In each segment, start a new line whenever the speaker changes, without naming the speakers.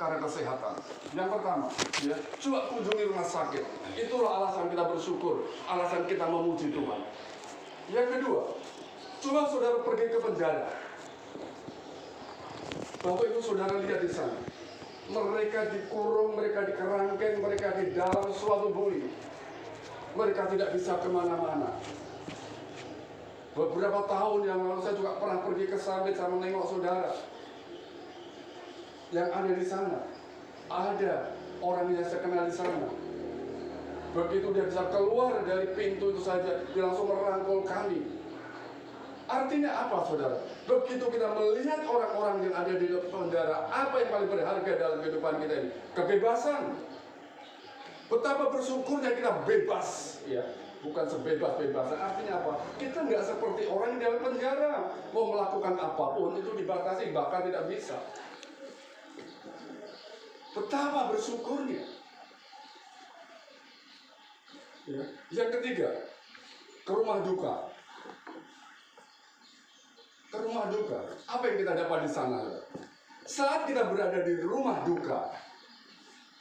karena kesehatan. Yang pertama, ya, coba kunjungi rumah sakit. Itulah alasan kita bersyukur, alasan kita memuji Tuhan. Yang kedua, coba saudara pergi ke penjara. Bapak Ibu saudara lihat di sana, mereka dikurung, mereka dikerangkeng, mereka di dalam suatu bui. Mereka tidak bisa kemana-mana. Beberapa tahun yang lalu saya juga pernah pergi ke sana, saya menengok saudara yang ada di sana. Ada orang yang saya kenal di sana. Begitu dia bisa keluar dari pintu itu saja, dia langsung merangkul kami. Artinya apa, saudara? Begitu kita melihat orang-orang yang ada di penjara, apa yang paling berharga dalam kehidupan kita ini? Kebebasan. Betapa bersyukurnya kita bebas, ya. Bukan sebebas-bebasnya. Artinya apa? Kita nggak seperti orang di dalam penjara. Mau melakukan apapun itu dibatasi, bahkan tidak bisa. Betapa bersyukurnya. Ya. Yang ketiga, ke rumah duka. Ke rumah duka. Apa yang kita dapat di sana? Saat kita berada di rumah duka,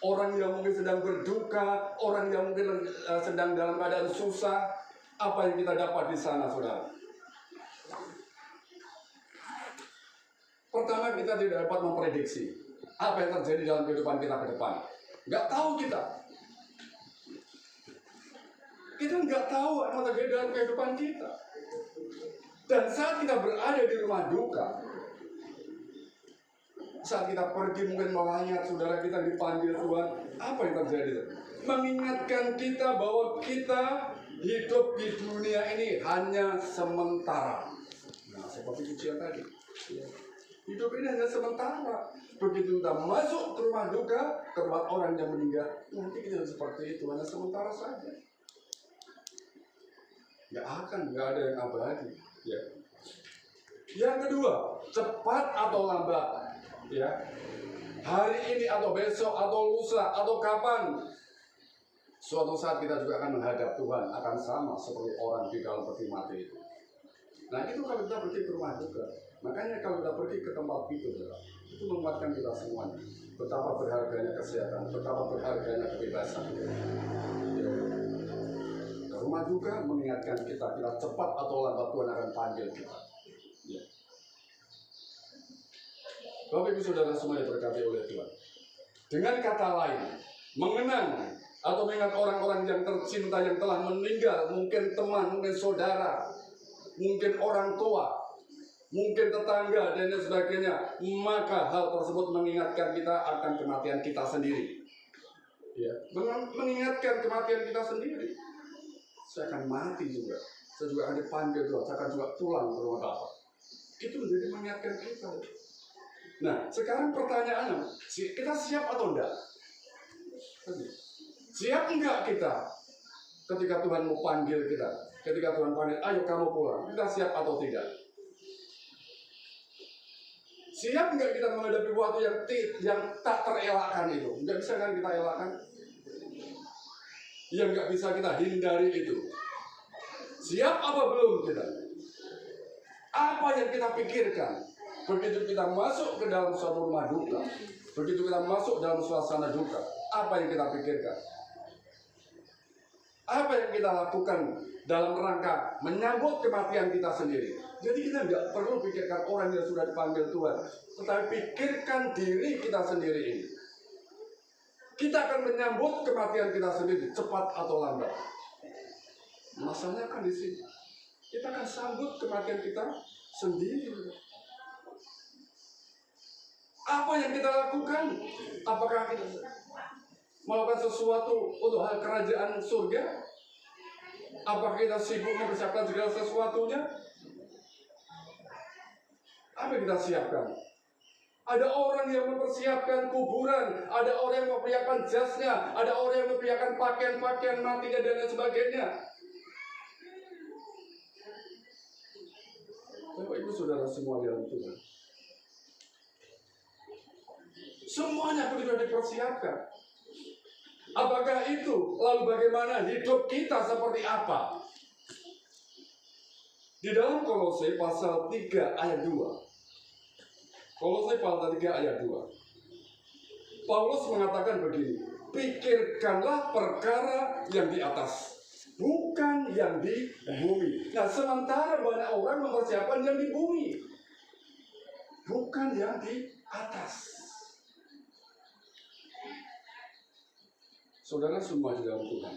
orang yang mungkin sedang berduka, orang yang mungkin sedang dalam keadaan susah, apa yang kita dapat di sana, saudara? Pertama, kita tidak dapat memprediksi apa yang terjadi dalam kehidupan kita ke depan. Nggak tahu kita. Kita nggak tahu apa yang terjadi dalam kehidupan kita. Dan saat kita berada di rumah duka, saat kita pergi mungkin melayat, saudara, kita dipanggil Tuhan, apa yang terjadi? Mengingatkan kita bahwa kita hidup di dunia ini hanya sementara. Nah, seperti ujian tadi. Hidup ini hanya sementara. Begitu kita masuk ke rumah duka, ke tempat orang yang meninggal, nanti kita seperti itu, hanya sementara saja. Nggak ada yang abadi. Ya. Yang kedua, cepat atau lambat, ya, hari ini atau besok atau lusa atau kapan, suatu saat kita juga akan menghadap Tuhan, akan sama seperti orang di dalam peti mati itu. Nah, itu kalau kita pergi ke rumah duka. Makanya kalau kita pergi ke tempat itu menguatkan kita semuanya. Betapa berharganya kesehatan, betapa berharganya kebebasan. Rumah duka mengingatkan kita cepat atau lambat Tuhan akan panggil kita. Ya. Bapak Ibu Saudara semua diberkati oleh Tuhan. Dengan kata lain, mengenang atau mengingat orang-orang yang tercinta yang telah meninggal, mungkin teman, mungkin saudara, mungkin orang tua, mungkin tetangga dan lain sebagainya, maka hal tersebut mengingatkan kita akan kematian kita sendiri. Ya. Mengingatkan kematian kita sendiri. Saya akan mati juga. Saya juga akan dipanggil Tuhan. Saya akan juga pulang ke rumah Bapa. Itu menjadi mengingatkan kita. Nah, sekarang pertanyaannya, kita siap atau enggak? Siap enggak kita ketika Tuhan mau panggil kita? Ketika Tuhan panggil, ayo kamu pulang. Kita siap atau tidak? Siap enggak kita menghadapi waktu yang tak terelakkan itu? Enggak bisa kan kita elakkan? Yang nggak bisa kita hindari itu. Siap apa belum kita? Apa yang kita pikirkan? Begitu kita masuk ke dalam suatu rumah duka, begitu kita masuk dalam suasana duka, apa yang kita pikirkan? Apa yang kita lakukan dalam rangka menyambut kematian kita sendiri? Jadi kita nggak perlu pikirkan orang yang sudah dipanggil Tuhan, tetapi pikirkan diri kita sendiri ini. Kita akan menyambut kematian kita sendiri, cepat atau lambat. Masalahnya kan di sini. Kita akan sambut kematian kita sendiri. Apa yang kita lakukan? Apakah kita melakukan sesuatu untuk hal kerajaan surga? Apakah kita sibuk mempersiapkan segala sesuatunya? Apa yang kita siapkan? Ada orang yang mempersiapkan kuburan, ada orang yang mempersiapkan jasnya, ada orang yang mempersiapkan pakaian-pakaian matinya dan lain sebagainya. Bapak Ibu Saudara semua dalam Tuhan, semuanya sudah dipersiapkan. Apakah itu? Lalu bagaimana hidup kita seperti apa? Di dalam Kolose pasal 3 ayat 2. Kolose pasal 3 ayat 2. Paulus mengatakan begini, pikirkanlah perkara yang di atas, bukan yang di bumi. Nah, sementara banyak orang mempersiapkan yang di bumi, bukan yang di atas. Saudara semua di dalam Tuhan,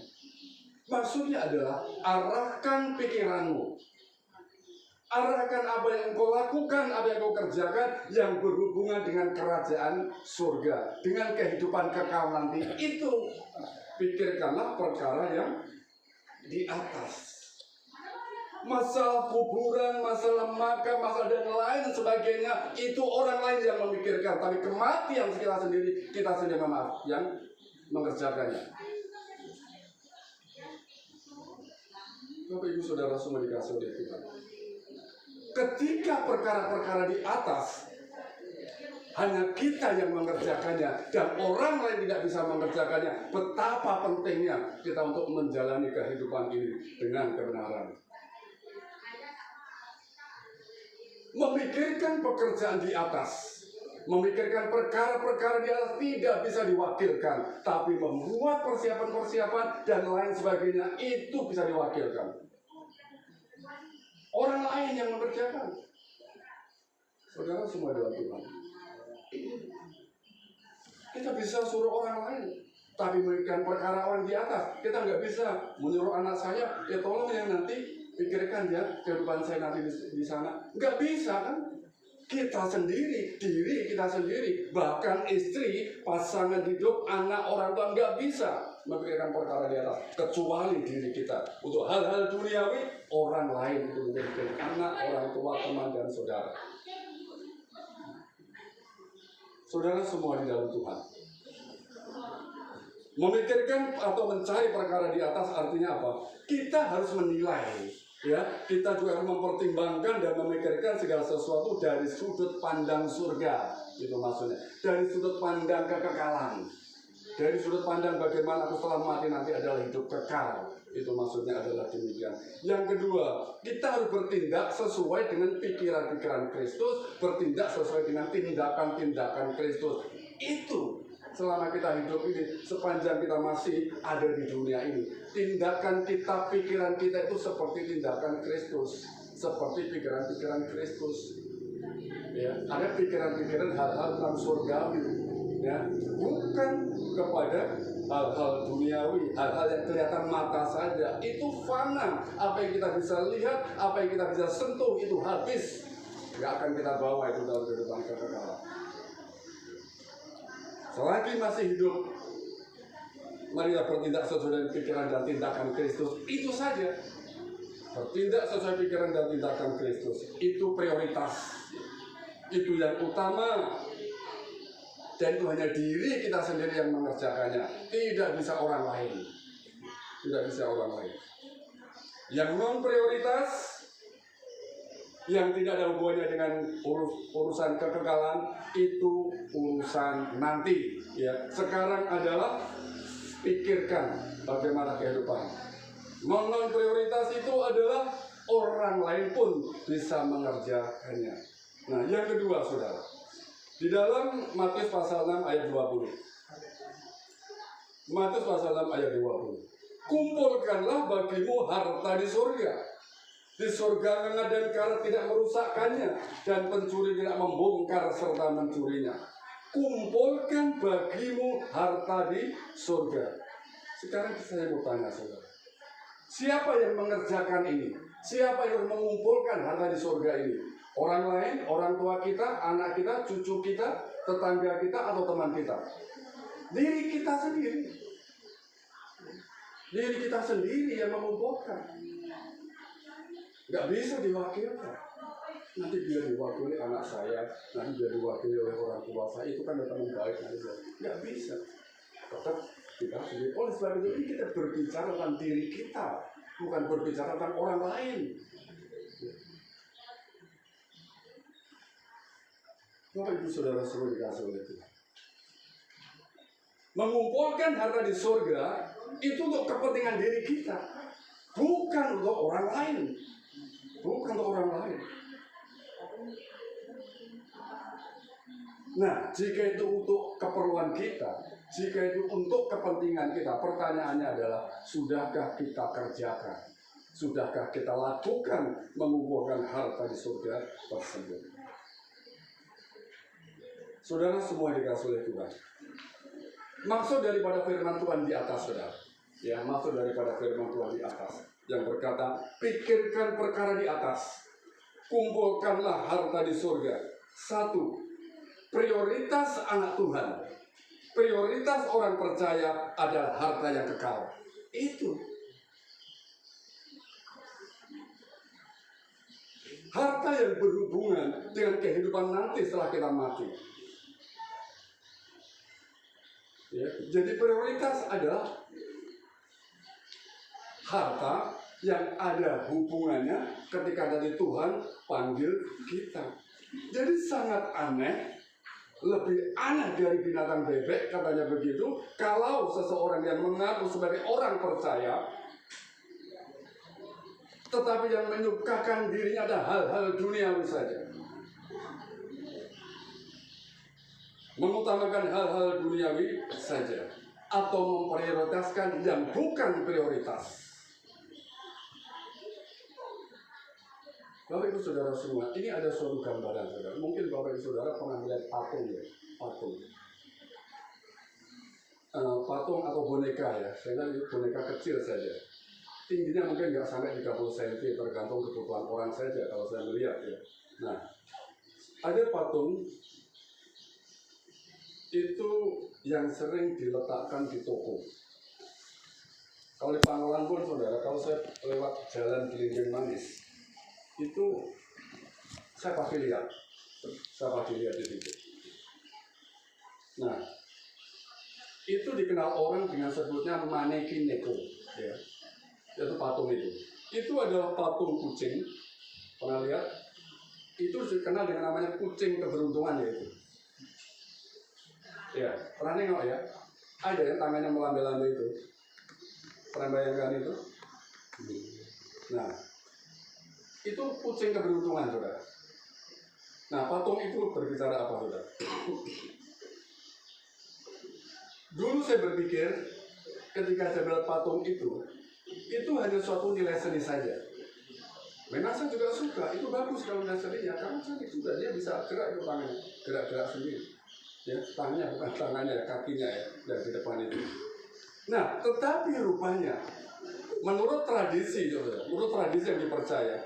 maksudnya adalah arahkan pikiranmu, arahkan apa yang kau lakukan, apa yang kau kerjakan yang berhubungan dengan kerajaan surga, dengan kehidupan kekal nanti. Itu pikirkanlah perkara yang di atas. Masalah kuburan, masalah makam, masalah dan lain sebagainya, itu orang lain yang memikirkan. Tapi kematian kita sendiri yang mengerjakannya. Bapak Ibu Saudara semua dikasih oleh Tuhan, ketika perkara-perkara di atas hanya kita yang mengerjakannya dan orang lain tidak bisa mengerjakannya, betapa pentingnya kita untuk menjalani kehidupan ini dengan kebenaran. Memikirkan pekerjaan di atas, memikirkan perkara-perkara di atas tidak bisa diwakilkan, tapi membuat persiapan-persiapan dan lain sebagainya itu bisa diwakilkan. Orang lain yang mengerjakan. Saudara semua dalam Tuhan, kita bisa suruh orang lain, tapi memikirkan perkara orang di atas. Kita nggak bisa menyuruh anak saya, ya tolong yang nanti pikirkan ya kehidupan saya nanti di sana. Nggak bisa kan? Kita sendiri, diri kita sendiri, bahkan istri, pasangan hidup, anak, orang tua nggak bisa memikirkan perkara di atas kecuali diri kita. Untuk hal-hal duniawi, orang lain itu memikirkan anak, orang tua, teman dan saudara. Saudara semua di dalam Tuhan, memikirkan atau mencari perkara di atas artinya apa? Kita harus menilai, ya, kita juga harus mempertimbangkan dan memikirkan segala sesuatu dari sudut pandang surga. Itu maksudnya, dari sudut pandang kekekalan, dari sudut pandang bagaimana aku setelah mati nanti adalah hidup kekal. Itu maksudnya adalah demikian. Yang kedua, kita harus bertindak sesuai dengan pikiran-pikiran Kristus, bertindak sesuai dengan tindakan-tindakan Kristus. Itu selama kita hidup ini, sepanjang kita masih ada di dunia ini, tindakan kita, pikiran kita itu seperti tindakan Kristus, seperti pikiran-pikiran Kristus. Ya, ada pikiran-pikiran hal-hal tentang surgawi, ya, bukan kepada hal-hal duniawi, hal-hal yang kelihatan mata saja. Itu fana. Apa yang kita bisa lihat, apa yang kita bisa sentuh, itu habis. Gak akan kita bawa itu dalam kehidupan kekekalan. Selagi masih hidup, marilah bertindak sesuai dengan pikiran dan tindakan Kristus. Itu saja. Bertindak sesuai pikiran dan tindakan Kristus. Itu prioritas. Itu yang utama. Dan itu hanya diri kita sendiri yang mengerjakannya. Tidak bisa orang lain. Tidak bisa orang lain. Yang non prioritas, yang tidak ada hubungannya dengan urusan kekekalan, itu urusan nanti. Ya, sekarang adalah pikirkan bagaimana kehidupan. Non prioritas itu adalah orang lain pun bisa mengerjakannya. Nah, yang kedua, saudara, di dalam Matius pasal 6 ayat 20. Matius pasal 6 ayat 20. Kumpulkanlah bagimu harta di surga. Di surga hangat dan karat tidak merusakkannya, dan pencuri tidak membongkar serta mencurinya. Kumpulkan bagimu harta di surga. Sekarang saya mau tanya saudara, siapa yang mengerjakan ini? Siapa yang mengumpulkan harta di surga ini? Orang lain, orang tua kita, anak kita, cucu kita, tetangga kita, atau teman kita? Diri kita sendiri. Diri kita sendiri yang mengumpulkan. Nggak bisa diwakilkan. Nanti biar diwakili anak saya, nanti biar diwakili oleh orang tua saya, itu kan teman baik. Nggak bisa. Tetap kita sendiri. Oleh sebab itu kita berbicara tentang diri kita, bukan berbicara tentang orang lain. Bapak Ibu Saudara semua dikasih oleh Tuhan, mengumpulkan harta di surga itu untuk kepentingan diri kita, bukan untuk orang lain. Bukan untuk orang lain. Nah, jika itu untuk keperluan kita, jika itu untuk kepentingan kita, pertanyaannya adalah, sudahkah kita kerjakan? Sudahkah kita lakukan mengumpulkan harta di surga tersebut? Saudara semua dikasih oleh Tuhan. Maksud daripada firman Tuhan di atas, saudara. Ya, maksud daripada firman Tuhan di atas. Yang berkata, pikirkan perkara di atas. Kumpulkanlah harta di surga. Satu, prioritas anak Tuhan, prioritas orang percaya adalah harta yang kekal. Itu harta yang berhubungan dengan kehidupan nanti setelah kita mati. Ya, jadi prioritas adalah harta yang ada hubungannya ketika dari Tuhan panggil kita. Jadi sangat aneh, lebih aneh dari binatang bebek katanya begitu, kalau seseorang yang mengaku sebagai orang percaya tetapi yang menyukakan dirinya ada hal-hal duniawi saja, mengutamakan hal-hal duniawi saja, atau memprioritaskan yang bukan prioritas. Bapak Ibu Saudara semua, ini ada suatu gambaran, saudara. Mungkin Bapak Ibu Saudara pernah melihat patung ya, patung. Patung atau boneka ya, saya lihat boneka kecil saja. Tingginya mungkin nggak sampai 30 cm, tergantung kebutuhan orang saja kalau saya melihat ya. Nah, ada patung itu yang sering diletakkan di toko. Kalau di Pangkalan pun saudara, kalau saya lewat jalan Gilimbing Manis, itu saya pasti lihat di situ. Nah, itu dikenal orang dengan sebutnya maneki neko, ya. Itu patung itu adalah patung kucing. Pernah lihat? Itu dikenal dengan namanya kucing keberuntungan ya itu. Ya, pernah nengok ya? Ada yang tangannya melambai-lambai itu. Pernah bayangkan itu? Nah, itu kucing keberuntungan, saudara. Nah, patung itu berbicara apa, saudara? Dulu saya berpikir, ketika saya melihat patung itu hanya suatu nilai seni saja. Memang saya juga suka, itu bagus kalau nilai seninya, karena cantik juga, dia bisa gerak itu tangannya, gerak-gerak sendiri. Ya, tangannya bukan tangannya, kakinya ya, dari depan itu. Nah, tetapi rupanya, menurut tradisi yang dipercaya,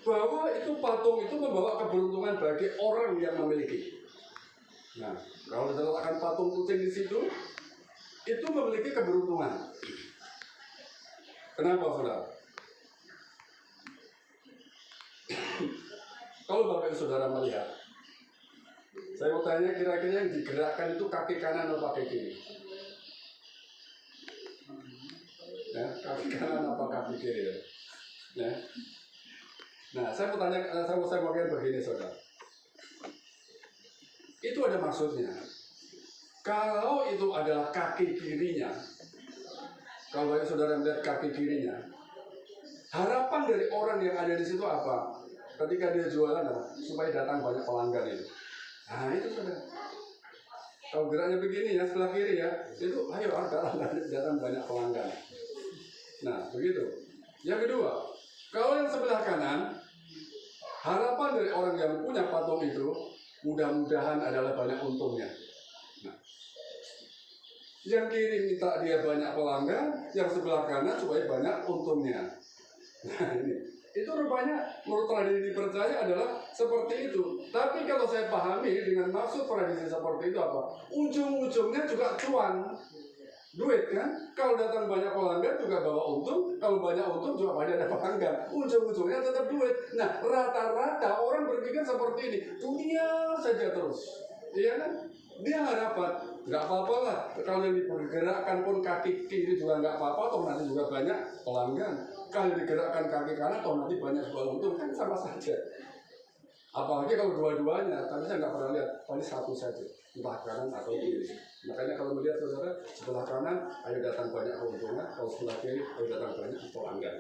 bahwa itu patung itu membawa keberuntungan bagi orang yang memiliki. Nah, kalau diletakkan patung kucing di situ, itu memiliki keberuntungan. Kenapa, saudara? Kalau Bapak Ibu Saudara melihat, saya mau tanya, kira-kira yang digerakkan itu kaki kanan atau kaki kiri? Ya, kaki kanan apa kaki kiri ya? Ya. Nah, saya mau tanya, saya mau begini, saudara. Itu ada maksudnya. Kalau itu adalah kaki kirinya, kalau banyak saudara melihat kaki kirinya, harapan dari orang yang ada di situ apa? Ketika dia jualan apa? Supaya datang banyak pelanggan itu. Nah itu saudara. Kalau geraknya begini ya, sebelah kiri ya, itu ayo datang banyak pelanggan. Nah begitu. Yang kedua, kalau yang sebelah kanan, harapan dari orang yang punya patung itu, mudah-mudahan adalah banyak untungnya. Nah, yang kiri minta dia banyak pelanggan, yang sebelah kanan supaya banyak untungnya. Nah ini, itu rupanya menurut tradisi percaya adalah seperti itu. Tapi kalau saya pahami dengan maksud tradisi seperti itu apa? Ujung-ujungnya juga cuan, duit kan? Kalau datang banyak pelanggan juga bawa untung, kalau banyak untung juga banyak ada pelanggan. Ujung-ujungnya tetap duit. Nah rata-rata orang berpikir seperti ini, dunia saja terus, iya kan? Dia harapan, nggak apa-apa lah. Kalau yang digerakkan pun kaki kiri juga nggak apa-apa, toh nanti juga banyak pelanggan. Kalau digerakkan kaki kanan, toh nanti banyak jual untung, kan sama saja. Apalagi kalau dua-duanya, tapi saya nggak pernah lihat, paling satu saja, entah kanan atau kiri. Makanya kalau melihat saudara, sebelah kanan, ayo datang banyak keuntungan, kalau sebelah kiri, ayo datang banyak pelanggan.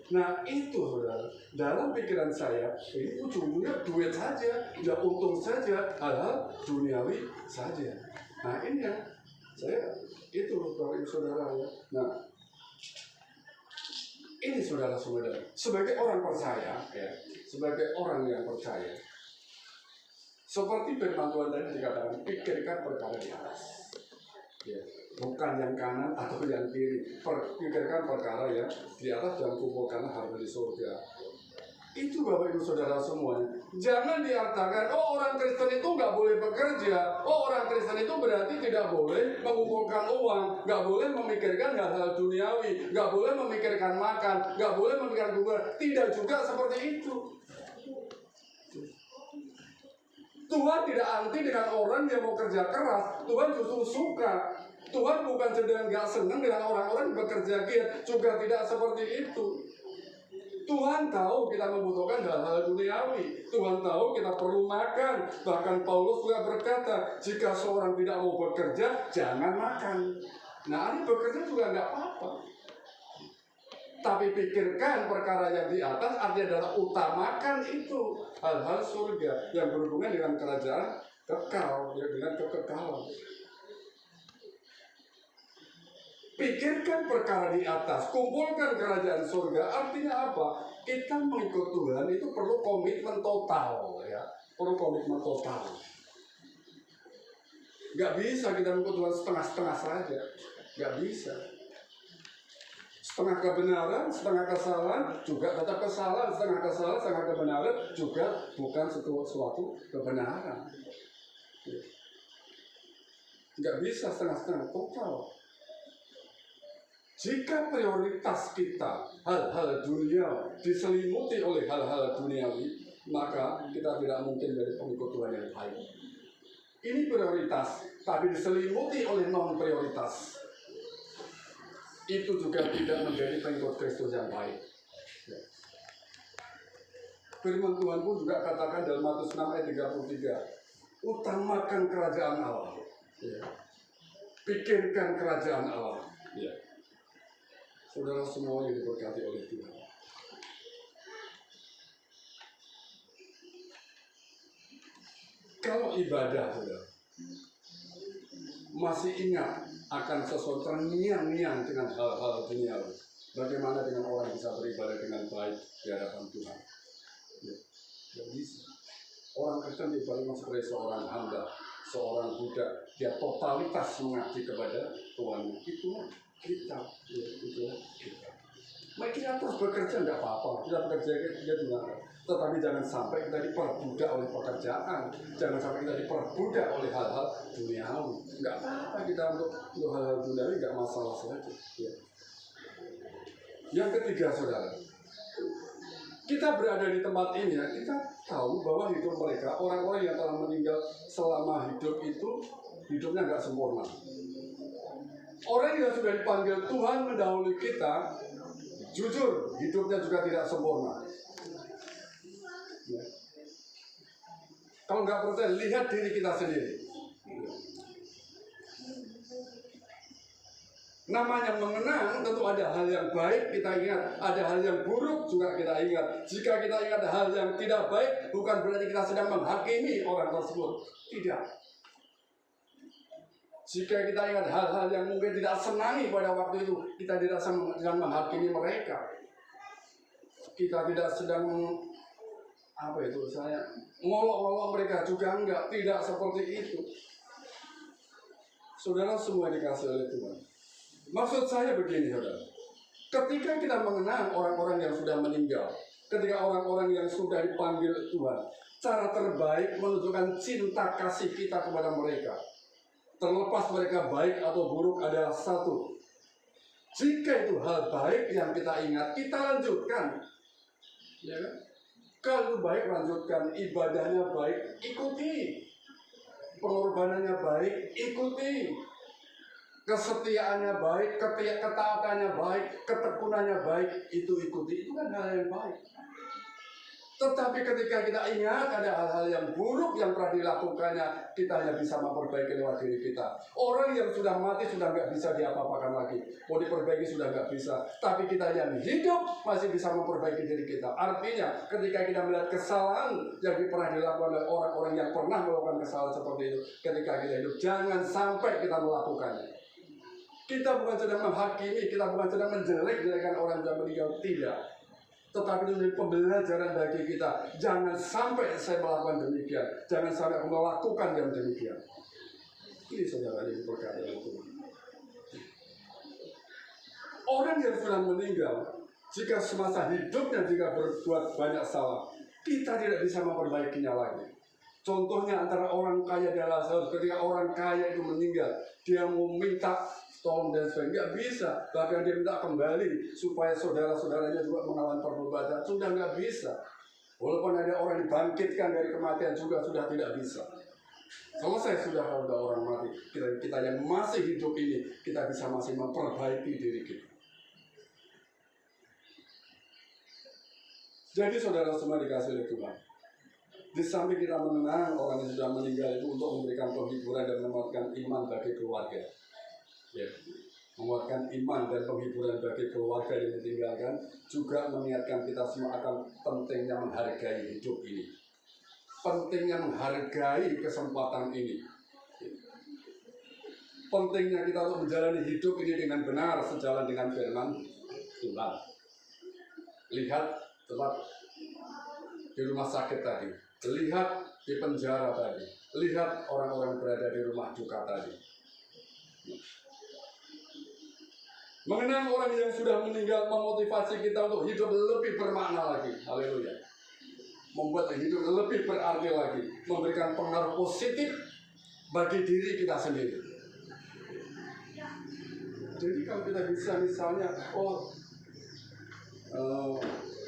Nah itu saudara, dalam pikiran saya ini ujungnya duit saja, ya untung saja, hal-hal duniawi saja. Nah ini ya, saya itu Bapak Ibu Saudara ya. Nah ini saudara-saudara, sebagai orang percaya ya, sebagai orang yang percaya, seperti firman Tuhan tadi dikatakan, pikirkan perkara di atas. Ya, bukan yang kanan atau yang kiri. Pikirkan perkara ya di atas dan kumpulkanlah harta di surga. Itu Bapak Ibu Saudara semuanya. Jangan diartikan, oh orang Kristen itu nggak boleh bekerja. Oh orang Kristen itu berarti tidak boleh mengumpulkan uang, nggak boleh memikirkan hal-hal duniawi, nggak boleh memikirkan makan, nggak boleh memikirkan kubur. Tidak juga seperti itu. Tuhan tidak anti dengan orang yang mau kerja keras. Tuhan justru suka. Tuhan bukan sedang gak senang dengan orang-orang yang bekerja giat. Juga tidak seperti itu. Tuhan tahu kita membutuhkan hal-hal duniawi. Tuhan tahu kita perlu makan. Bahkan Paulus juga berkata, jika seorang tidak mau bekerja, jangan makan. Nah, ini bekerja juga nggak apa-apa. Tapi pikirkan perkara yang di atas, artinya adalah utamakan itu hal-hal surga yang berhubungan dengan kerajaan kekal, ya, dengan kekekalan. Pikirkan perkara di atas, kumpulkan kerajaan surga. Artinya apa? Kita mengikut Tuhan itu perlu komitmen total, ya, perlu komitmen total. Gak bisa kita mengikut Tuhan setengah-setengah saja, gak bisa. Setengah kebenaran, setengah kesalahan, juga tetap kesalahan. Setengah kesalahan, setengah kebenaran, juga bukan suatu kebenaran. Nggak bisa setengah-setengah, total. Jika prioritas kita hal-hal dunia diselimuti oleh hal-hal duniawi, maka kita tidak mungkin dari pengikut Tuhan yang baik. Ini prioritas, tapi diselimuti oleh non-prioritas. Itu juga tidak menjadi pengikut Kristus yang baik. Firman Tuhan pun juga katakan dalam Matius 6 ayat 33, utamakan kerajaan Allah. Ya. Pikirkan kerajaan Allah. Ya. Saudara semua yang diberkati oleh Tuhan. Kalau ibadah, saudara, masih ingat akan sesuatu terngiang-ngiang dengan hal-hal duniawi. Bagaimana dengan orang bisa beribadah dengan baik di hadapan Tuhan? Ya, tidak bisa. Orang Kristen beribadah sebagai seorang hamba, seorang budak. Dia totalitas mengabdi kepada Tuhan. Itu kita. Ya, itu kita. Maka kita terus bekerja tidak apa-apa. Kita bekerja kita juga. Tetapi jangan sampai kita diperbudak oleh pekerjaan. Jangan sampai kita diperbudak oleh hal-hal duniawi. Nggak apa-apa kita untuk hal-hal duniawi, nggak masalah lagi. Ya. Yang ketiga, saudara, kita berada di tempat ini ya, kita tahu bahwa hidup mereka, orang-orang yang telah meninggal selama hidup itu, hidupnya nggak sempurna. Orang yang sudah dipanggil Tuhan mendahului kita, jujur, hidupnya juga tidak sempurna. Ya. Kalau nggak percaya, lihat diri kita sendiri. Namanya mengenang, tentu ada hal yang baik kita ingat, ada hal yang buruk juga kita ingat. Jika kita ingat hal yang tidak baik, bukan berarti kita sedang menghakimi orang tersebut. Tidak. Jika kita ingat hal-hal yang mungkin tidak senangi pada waktu itu, kita tidak sedang menghakimi mereka. Kita tidak sedang ngolok-ngolok mereka juga enggak, tidak seperti itu. Saudara semua dikasih oleh Tuhan. Maksud saya begini, saudara. Ketika kita mengenang orang-orang yang sudah meninggal, ketika orang-orang yang sudah dipanggil Tuhan, cara terbaik menunjukkan cinta kasih kita kepada mereka. Terlepas mereka baik atau buruk adalah satu. Jika itu hal baik yang kita ingat, kita lanjutkan. Ya kan? Kalau baik, lanjutkan. Ibadahnya baik, ikuti. Pengorbanannya baik, ikuti. Kesetiaannya baik, ketaatannya baik, ketekunannya baik, itu ikuti. Itu kan hal yang baik. Tetapi ketika kita ingat ada hal-hal yang buruk yang pernah dilakukannya, kita hanya bisa memperbaiki lewat diri kita. Orang yang sudah mati sudah nggak bisa diapa-apakan lagi. Mau diperbaiki sudah nggak bisa. Tapi kita yang hidup masih bisa memperbaiki diri kita. Artinya ketika kita melihat kesalahan yang pernah dilakukan oleh orang-orang yang pernah melakukan kesalahan seperti itu, ketika kita hidup, jangan sampai kita melakukannya. Kita bukan sedang menghakimi, kita bukan sedang menjelek-jelekan orang yang meninggal, tidak. Tetapi itu menjadi pembelajaran bagi kita. Jangan sampai saya melakukan demikian. Jangan sampai aku melakukan yang demikian. Ini saudara yang berkata itu. Orang yang sudah meninggal, jika semasa hidupnya jika berbuat banyak salah, kita tidak bisa memperbaikinya lagi. Contohnya antara orang kaya dan Lazarus. Ketika orang kaya itu meninggal, dia mau minta tolong dan sebagainya, nggak bisa. Bahkan dia minta kembali supaya saudara-saudaranya juga mengalami pertobatan, sudah nggak bisa. Walaupun ada orang dibangkitkan dari kematian juga sudah tidak bisa. Selesai sudah kalau ada orang mati, kita yang masih hidup ini, kita bisa masih memperbaiki diri kita. Jadi saudara semua dikasih oleh Tuhan, di samping kita mengenang orang yang sudah meninggal itu untuk memberikan penghiburan dan menguatkan iman bagi keluarga. Ya, menguatkan iman dan penghiburan bagi keluarga yang ditinggalkan, juga mengingatkan kita semua akan pentingnya menghargai hidup ini, pentingnya menghargai kesempatan ini, pentingnya kita untuk menjalani hidup ini dengan benar sejalan dengan firman Tuhan. Lihat tempat di rumah sakit tadi, lihat di penjara tadi, lihat orang-orang berada di rumah duka tadi. Mengenang orang yang sudah meninggal memotivasi kita untuk hidup lebih bermakna lagi. Haleluya. Membuat hidup lebih berarti lagi. Memberikan pengaruh positif bagi diri kita sendiri. Jadi kalau kita bisa misalnya,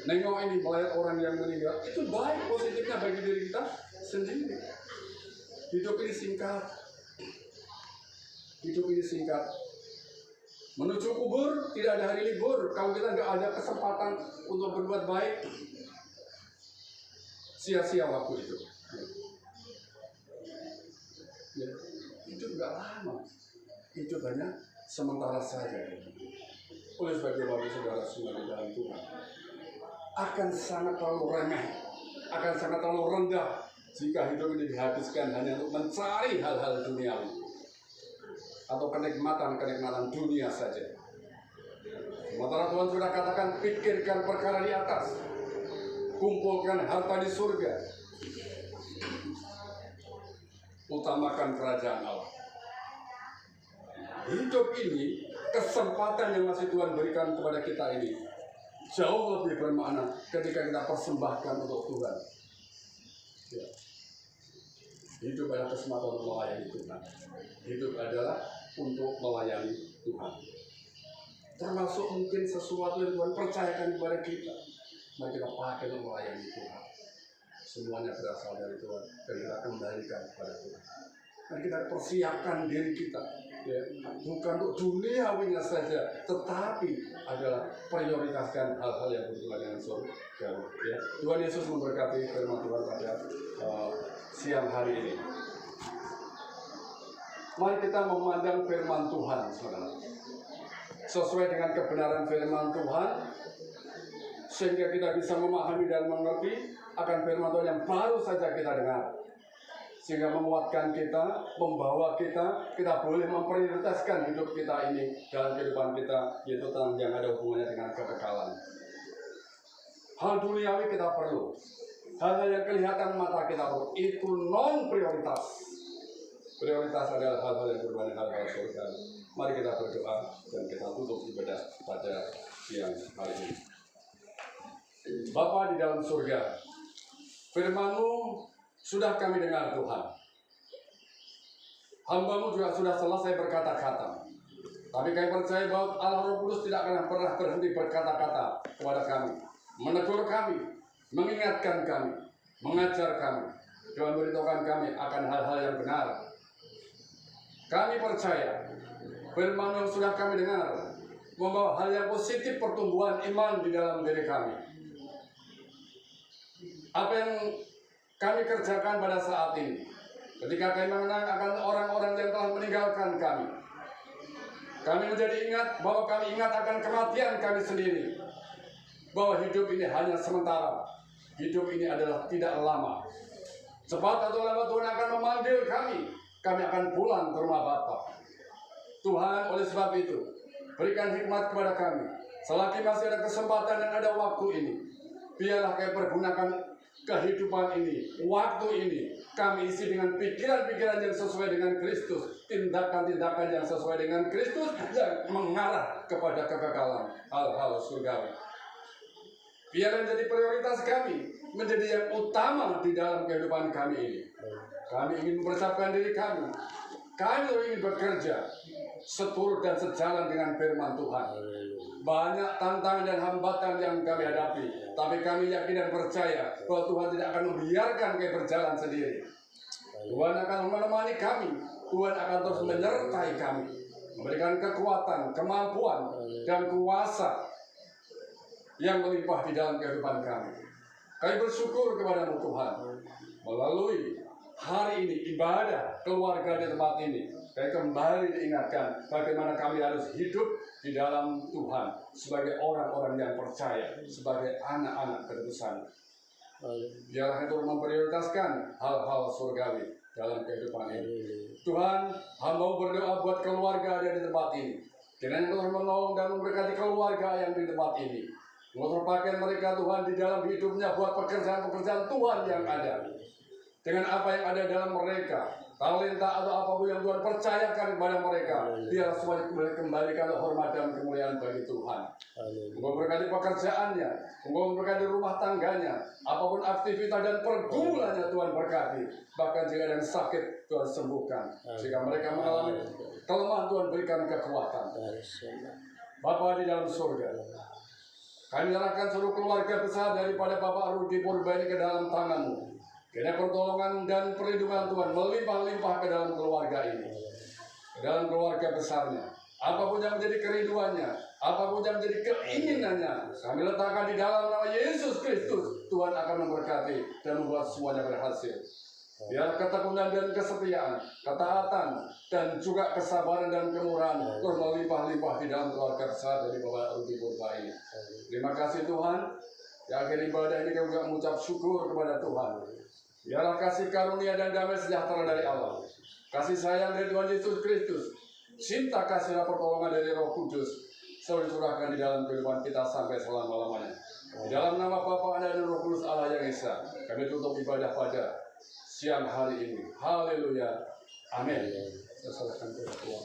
nengok ini melihat orang yang meninggal, itu baik positifnya bagi diri kita sendiri. Hidup ini singkat. Hidup ini singkat. Menuju kubur tidak ada hari libur. Kalau kita nggak ada kesempatan untuk berbuat baik, sia-sia waktu itu. Ya, itu nggak lama. Itu hanya sementara saja. Oleh sebab itu, bagi saudara semua di dalam Tuhan, akan sangat terlalu remeh, akan sangat terlalu rendah jika hidup ini dihabiskan hanya untuk mencari hal-hal duniawi atau kenikmatan dunia saja. Sementara Tuhan sudah katakan, pikirkan perkara di atas, kumpulkan harta di surga, utamakan kerajaan Allah. Hidup ini, kesempatan yang masih Tuhan berikan kepada kita ini, jauh lebih bermakna ketika kita persembahkan untuk Tuhan. Ya. Hidup adalah kesempatan untuk melayani Tuhan. Hidup adalah untuk melayani Tuhan. Termasuk mungkin sesuatu yang Tuhan percayakan kepada kita, mari kita pakai untuk melayani Tuhan. Semuanya berasal dari Tuhan dan kita kembalikan kepada Tuhan. Mari kita persiapkan diri kita, ya, bukan untuk duniawinya saja, tetapi adalah prioritaskan hal-hal yang berhubungan dengan surga. Ya. Tuhan Yesus memberkati firman Tuhan pada siang hari ini. Mari kita memandang firman Tuhan, saudara, sesuai dengan kebenaran firman Tuhan, sehingga kita bisa memahami dan mengerti akan firman Tuhan yang baru saja kita dengar, sehingga menguatkan kita, membawa kita boleh memprioritaskan hidup kita ini dalam kehidupan kita, yaitu tentang yang ada hubungannya dengan kekekalan. Hal duniawi kita perlu, hal-hal yang kelihatan mata kita perlu, itu non prioritas. Prioritas adalah hal-hal yang berhubungan dengan hal-hal surga. Mari kita berdoa dan kita tutup ibadah pada siang hari ini. Bapa di dalam surga, firman-Mu sudah kami dengar Tuhan. Hamba-Mu juga sudah selesai berkata-kata. Tapi kami percaya bahwa Allah Roh Kudus tidak akan pernah berhenti berkata-kata kepada kami, menegur kami, mengingatkan kami, mengajar kami, dan memberitahukan kami akan hal-hal yang benar. Kami percaya firman yang sudah kami dengar membawa hal yang positif, pertumbuhan iman di dalam diri kami. apa yang kami kerjakan pada saat ini. Ketika kami mengenang akan orang-orang yang telah meninggalkan kami. Kami menjadi ingat bahwa kami ingat akan kematian kami sendiri. Bahwa hidup ini hanya sementara. Hidup ini adalah tidak lama. Cepat atau lambat Tuhan akan memanggil kami. Kami akan pulang ke rumah Bapa. Tuhan, oleh sebab itu, berikan hikmat kepada kami. Selagi masih ada kesempatan dan ada waktu ini, biarlah kami pergunakan kehidupan ini, waktu ini, kami isi dengan pikiran-pikiran yang sesuai dengan Kristus, tindakan-tindakan yang sesuai dengan Kristus, yang mengarah kepada kekekalan hal-hal surgawi. Biar menjadi prioritas kami, menjadi yang utama di dalam kehidupan kami ini. Kami ingin mempersiapkan diri kami. Kami ingin bekerja seturut dan sejalan dengan firman Tuhan. Banyak tantangan dan hambatan yang kami hadapi, tapi kami yakin dan percaya bahwa Tuhan tidak akan membiarkan kami berjalan sendiri. Tuhan akan menemani kami. Tuhan akan terus menyertai kami, memberikan kekuatan, kemampuan, dan kuasa yang melimpah di dalam kehidupan kami. Kami bersyukur kepadamu Tuhan, melalui hari ini ibadah keluarga di tempat ini, kami kembali diingatkan bagaimana kami harus hidup di dalam Tuhan sebagai orang-orang yang percaya, sebagai anak-anak ketebusan. Biarlah itu memprioritaskan hal-hal surgawi dalam kehidupan ini. Tuhan, hamba berdoa buat keluarga ada di tempat ini. Kiranya Tuhan menolong dan memberkati keluarga yang di tempat ini. Memperpakai mereka Tuhan di dalam hidupnya buat pekerjaan-pekerjaan Tuhan yang ada. Dengan apa yang ada dalam mereka, talenta atau apapun yang Tuhan percayakan kepada mereka, biar semuanya kembalikan hormat dan kemuliaan bagi Tuhan. Engkau berkati pekerjaannya, Engkau berkati rumah tangganya, apapun aktivitas dan pergumulannya Tuhan berkati. Bahkan jika ada yang sakit, Tuhan sembuhkan. Jika mereka mengalami kelemahan, Tuhan berikan kekuatan. Bapa di dalam surga, kami serahkan seluruh keluarga besar daripada Bapak Rudi Purba ini ke dalam tangan-Mu. Kiranya pertolongan dan perlindungan Tuhan melimpah-limpah ke dalam keluarga ini, ke dalam keluarga besarnya. Apapun yang menjadi kerinduannya, apapun yang menjadi keinginannya, kami letakkan di dalam nama Yesus Kristus. Tuhan akan memberkati dan membuat semuanya berhasil. Biar ketekunan dan kesetiaan, ketaatan, dan juga kesabaran dan kemurahan Tuhan melimpah-limpah di dalam keluarga besar dari Bapak Rudi Purba ini. Terima kasih Tuhan. Di akhir ibadah ini kami juga mengucap syukur kepada Tuhan. Biarlah kasih karunia dan damai sejahtera dari Allah, kasih sayang dari Tuhan Yesus Kristus, cinta kasih dan pertolongan dari Roh Kudus selalu dicurahkan di dalam kehidupan kita sampai selama-lamanya. Di dalam nama Bapa, Anak dan Roh Kudus Allah yang Esa, kami tutup ibadah pada siang hari ini. Haleluya. Amin. Saya serahkan kepada Tuhan.